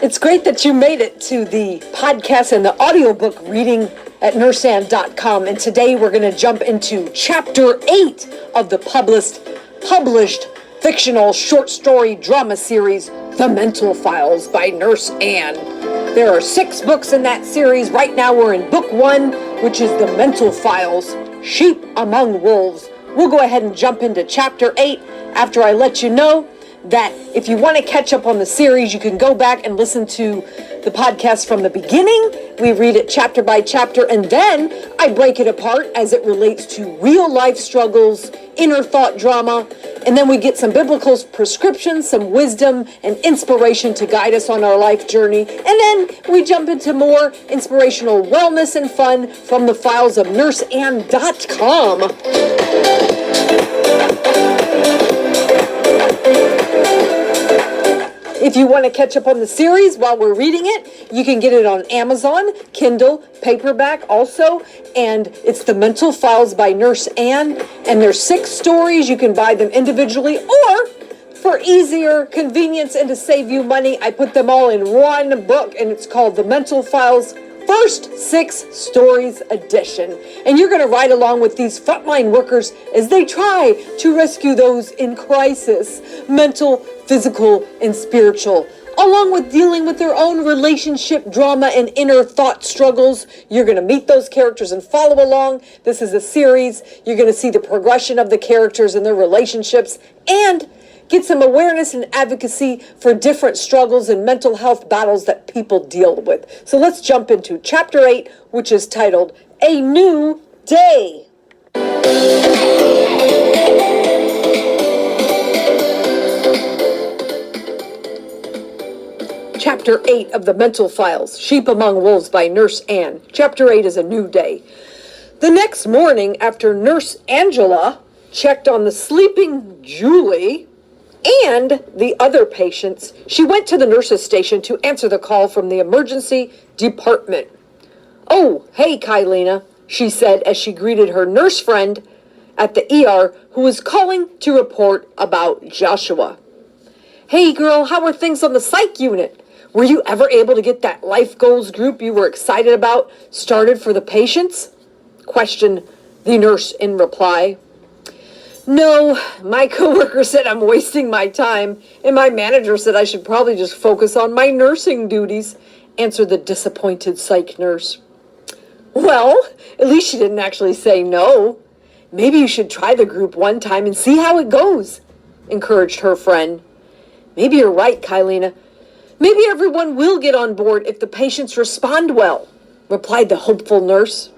It's great that you made it to the podcast and the audiobook reading at nurseand.com. And today we're going to jump into Chapter 8 of the published fictional short story drama series, The Mental Files by Nurse Ann. There are 6 books in that series. Right now we're in book 1, which is The Mental Files, Sheep Among Wolves. We'll go ahead and jump into Chapter 8 after I let you know that if you want to catch up on the series, you can go back and listen to the podcast from the beginning. We read it chapter by chapter, and then I break it apart as it relates to real life struggles, inner thought drama, and then we get some biblical prescriptions, some wisdom and inspiration to guide us on our life journey. And then we jump into more inspirational wellness and fun from the files of nurseand.com. If you want to catch up on the series while we're reading it, you can get it on Amazon, Kindle, paperback also, and it's The Mental Files by Nurse Ann, and there's 6 stories. You can buy them individually, or for easier convenience and to save you money, I put them all in one book, and it's called The Mental Files First 6 Stories Edition. And you're going to ride along with these frontline workers as they try to rescue those in crisis, mental, physical, and spiritual, along with dealing with their own relationship drama and inner thought struggles. You're going to meet those characters and follow along. This is a series. You're going to see the progression of the characters and their relationships and get some awareness and advocacy for different struggles and mental health battles that people deal with. So let's jump into Chapter 8, which is titled A New Day. Chapter 8 of The Mental Files, Sheep Among Wolves by Nurse Ann. Chapter 8 is A New Day. The next morning, after Nurse Angela checked on the sleeping Julie and the other patients, she went to the nurse's station to answer the call from the emergency department. "Oh, hey, Kylina," she said as she greeted her nurse friend at the ER who was calling to report about Joshua. "Hey, girl, how are things on the psych unit? Were you ever able to get that life goals group you were excited about started for the patients?" questioned the nurse in reply. "No, my coworker said I'm wasting my time, and my manager said I should probably just focus on my nursing duties," answered the disappointed psych nurse. "Well, at least she didn't actually say no. Maybe you should try the group one time and see how it goes," encouraged her friend. "Maybe you're right, Kylina. Maybe everyone will get on board if the patients respond well," replied the hopeful nurse.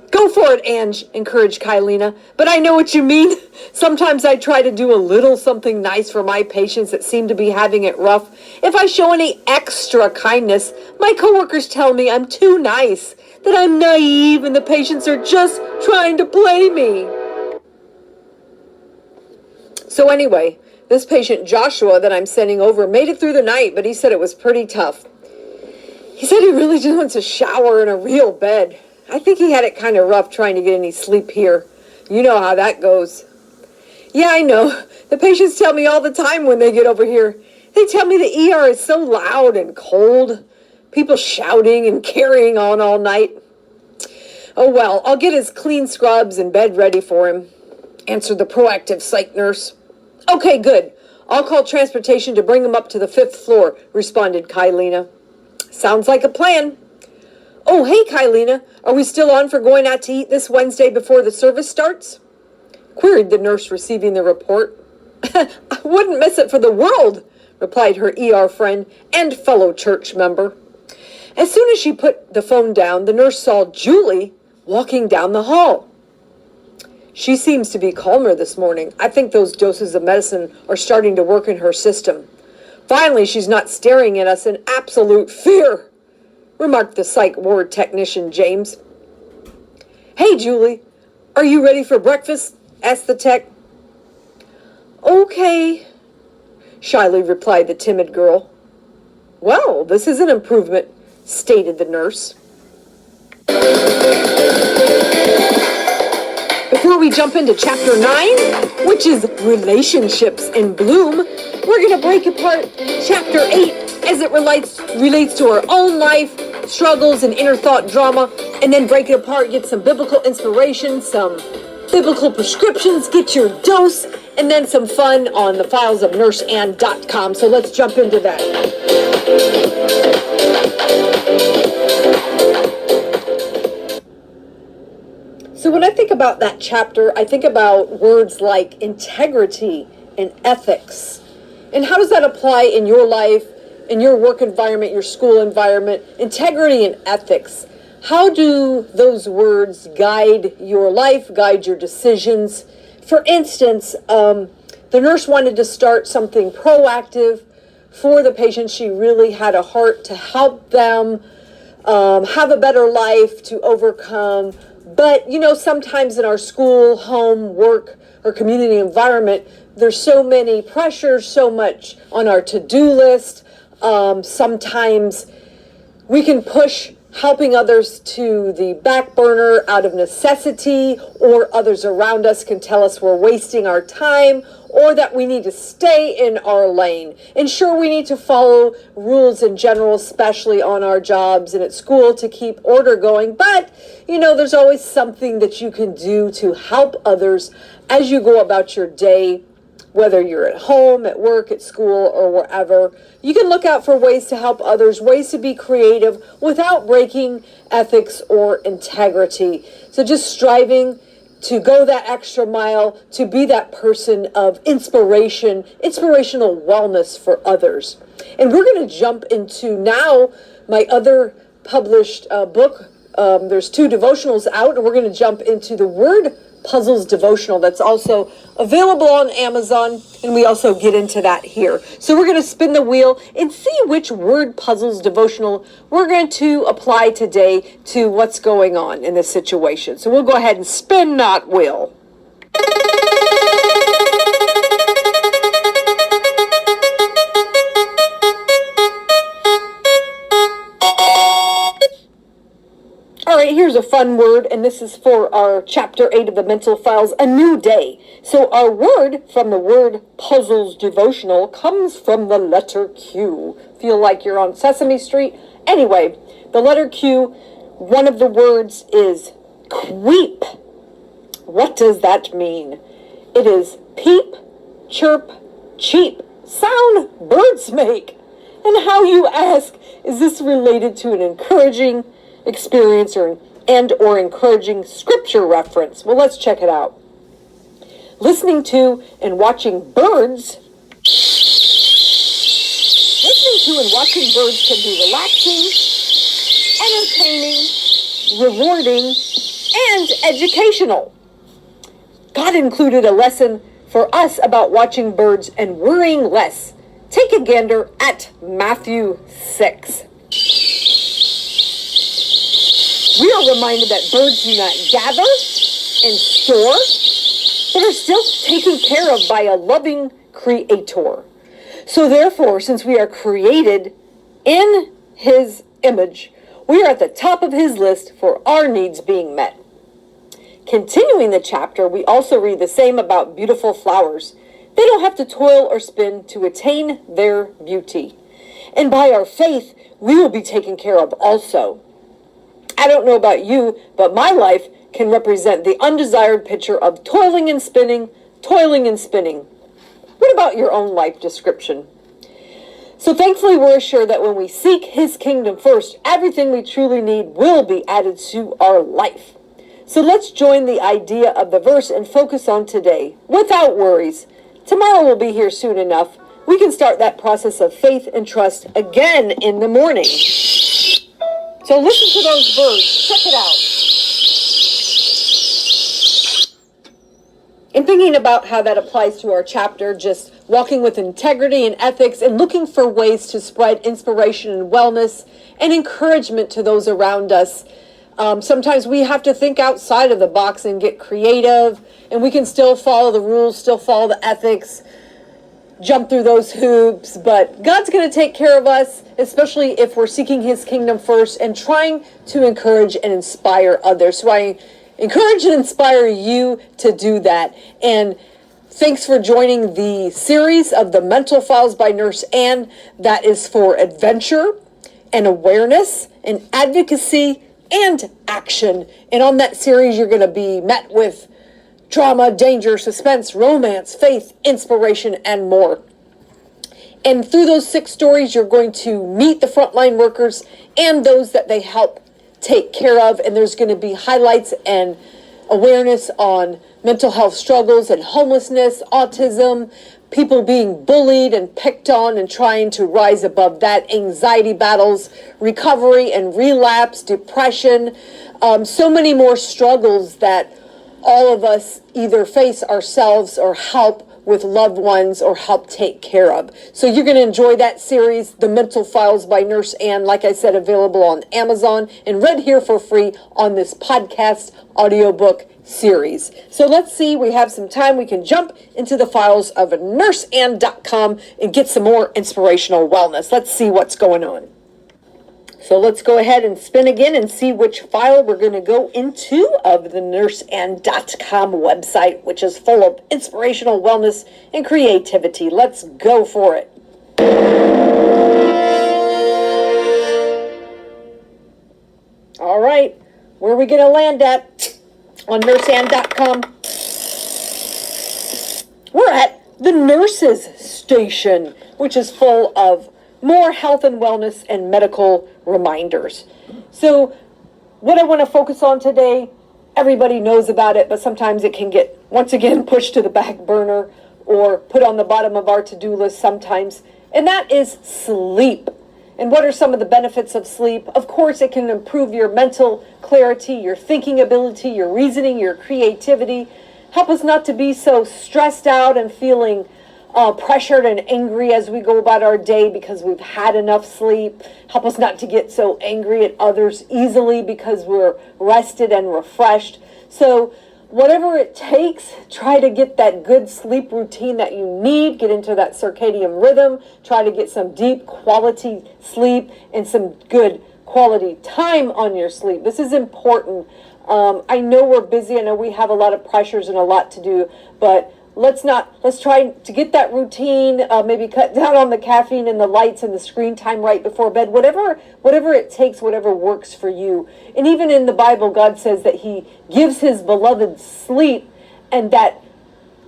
"Go for it, Ange," encouraged Kylina. "But I know what you mean. Sometimes I try to do a little something nice for my patients that seem to be having it rough. If I show any extra kindness, my coworkers tell me I'm too nice, that I'm naive and the patients are just trying to play me." So anyway, this patient Joshua that I'm sending over made it through the night, but he said it was pretty tough. He said he really just wants a shower and a real bed. I think he had it kind of rough trying to get any sleep here. You know how that goes. "Yeah, I know. The patients tell me all the time when they get over here. They tell me the ER is so loud and cold. People shouting and carrying on all night." "Oh, well, I'll get his clean scrubs and bed ready for him," answered the proactive psych nurse. "Okay, good. I'll call transportation to bring him up to the 5th floor," responded Kylina. "Sounds like a plan." "Oh, hey, Kylina, are we still on for going out to eat this Wednesday before the service starts?" queried the nurse receiving the report. "I wouldn't miss it for the world," replied her ER friend and fellow church member. As soon as she put the phone down, the nurse saw Julie walking down the hall. "She seems to be calmer this morning. I think those doses of medicine are starting to work in her system. Finally, she's not staring at us in absolute fear," remarked the psych ward technician James. "Hey, Julie, are you ready for breakfast?" asked the tech. "Okay," shyly replied the timid girl. "Well, this is an improvement," stated the nurse. Before we we jump into chapter 9, which is relationships in bloom. We're going to break apart chapter 8 as it relates to our own life, struggles, and inner thought drama, and then break it apart, get some biblical inspiration, some biblical prescriptions, get your dose, and then some fun on the files of nurseann.com. So let's jump into that. So when I think about that chapter, I think about words like integrity and ethics. And how does that apply in your life, in your work environment, your school environment? Integrity and ethics. How do those words guide your life, guide your decisions? For instance, the nurse wanted to start something proactive for the patient. She really had a heart to help them have a better life, to overcome. But, you know, sometimes in our school, home, work, or community environment, there's so many pressures, so much on our to-do list. Sometimes we can push helping others to the back burner out of necessity, or others around us can tell us we're wasting our time, or that we need to stay in our lane. And sure, we need to follow rules in general, especially on our jobs and at school, to keep order going. But, you know, there's always something that you can do to help others as you go about your day, whether you're at home, at work, at school, or wherever. You can look out for ways to help others, ways to be creative without breaking ethics or integrity. So just striving to go that extra mile, to be that person of inspiration, inspirational wellness for others. And we're going to jump into now my other published book. There's 2 devotionals out, and we're going to jump into the Word Puzzles devotional that's also available on Amazon, and we also get into that here. So we're going to spin the wheel and see which Word Puzzles devotional we're going to apply today to what's going on in this situation. So we'll go ahead and spin that wheel. All right, here's a fun word, and this is for our chapter 8 of the mental files, a new day. So our word from the Word Puzzles devotional comes from the letter Q. Feel like you're on Sesame Street? Anyway, the letter Q, one of the words is queep. What does that mean? It is peep, chirp, cheep, sound birds make. And how, you ask, is this related to an encouraging experience or encouraging scripture reference? Well, let's check it out. Listening to and watching birds can be relaxing, entertaining, rewarding, and educational. God included a lesson for us about watching birds and worrying less. Take a gander at Matthew 6. We are reminded that birds do not gather and store, but are still taken care of by a loving creator. So therefore, since we are created in his image, we are at the top of his list for our needs being met. Continuing the chapter, we also read the same about beautiful flowers. They don't have to toil or spin to attain their beauty. And by our faith, we will be taken care of also. I don't know about you, but my life can represent the undesired picture of toiling and spinning, toiling and spinning. What about your own life description? So thankfully, we're assured that when we seek his kingdom first, everything we truly need will be added to our life. So let's join the idea of the verse and focus on today, without worries. Tomorrow will be here soon enough. We can start that process of faith and trust again in the morning. So listen to those birds. Check it out. And thinking about how that applies to our chapter, just walking with integrity and ethics and looking for ways to spread inspiration and wellness and encouragement to those around us. Sometimes we have to think outside of the box and get creative, and we can still follow the rules, still follow the ethics, jump through those hoops, but God's going to take care of us, especially if we're seeking his kingdom first and trying to encourage and inspire others. So I encourage and inspire you to do that. And thanks for joining the series of the Mental Files by Nurse Ann. That is for adventure and awareness and advocacy and action. And on that series, you're going to be met with drama, danger, suspense, romance, faith, inspiration, and more. And through those 6 stories, you're going to meet the frontline workers and those that they help take care of. And there's going to be highlights and awareness on mental health struggles and homelessness, autism, people being bullied and picked on and trying to rise above that, anxiety battles, recovery and relapse, depression, so many more struggles that all of us either face ourselves or help with loved ones or help take care of. So you're going to enjoy that series, The Mental Files by Nurse Ann, like I said, available on Amazon and read here for free on this podcast audiobook series. So let's see, we have some time. We can jump into the files of nurseann.com and get some more inspirational wellness. Let's see what's going on. So let's go ahead and spin again and see which file we're going to go into of the nurseann.com website, which is full of inspirational wellness and creativity. Let's go for it. All right, where are we going to land at on nurseann.com? We're at the nurses station, which is full of more health and wellness and medical reminders. So what I want to focus on today, everybody knows about it, but sometimes it can get, once again, pushed to the back burner or put on the bottom of our to-do list sometimes, and that is sleep. And what are some of the benefits of sleep? Of course, it can improve your mental clarity, your thinking ability, your reasoning, your creativity, help us not to be so stressed out and feeling pressured and angry as we go about our day because we've had enough sleep. Help us not to get so angry at others easily because we're rested and refreshed. So whatever it takes, try to get that good sleep routine that you need. Get into that circadian rhythm. Try to get some deep quality sleep and some good quality time on your sleep. This is important. I know we're busy. I know we have a lot of pressures and a lot to do, but let's try to get that routine, maybe cut down on the caffeine and the lights and the screen time right before bed, whatever it takes, whatever works for you. And even in the Bible, God says that he gives his beloved sleep, and that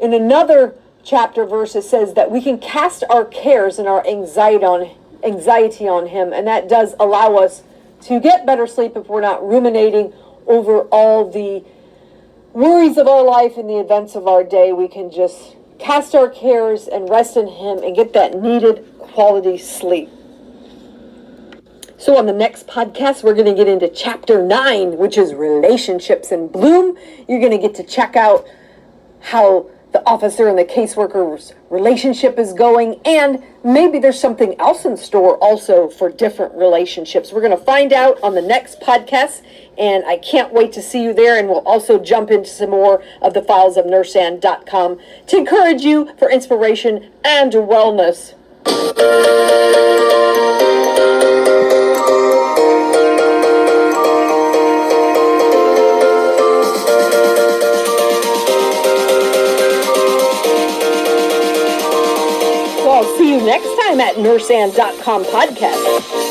in another chapter verse, it says that we can cast our cares and our anxiety on him. And that does allow us to get better sleep if we're not ruminating over all the worries of our life and the events of our day. We can just cast our cares and rest in him and get that needed quality sleep. So on the next podcast, we're going to get into chapter 9, which is relationships in bloom. You're going to get to check out how the officer and the caseworker's relationship is going, and maybe there's something else in store also for different relationships. We're going to find out on the next podcast, and I can't wait to see you there. And we'll also jump into some more of the files of nurseann.com to encourage you for inspiration and wellness. So I'll see you next time at nurseann.com podcast.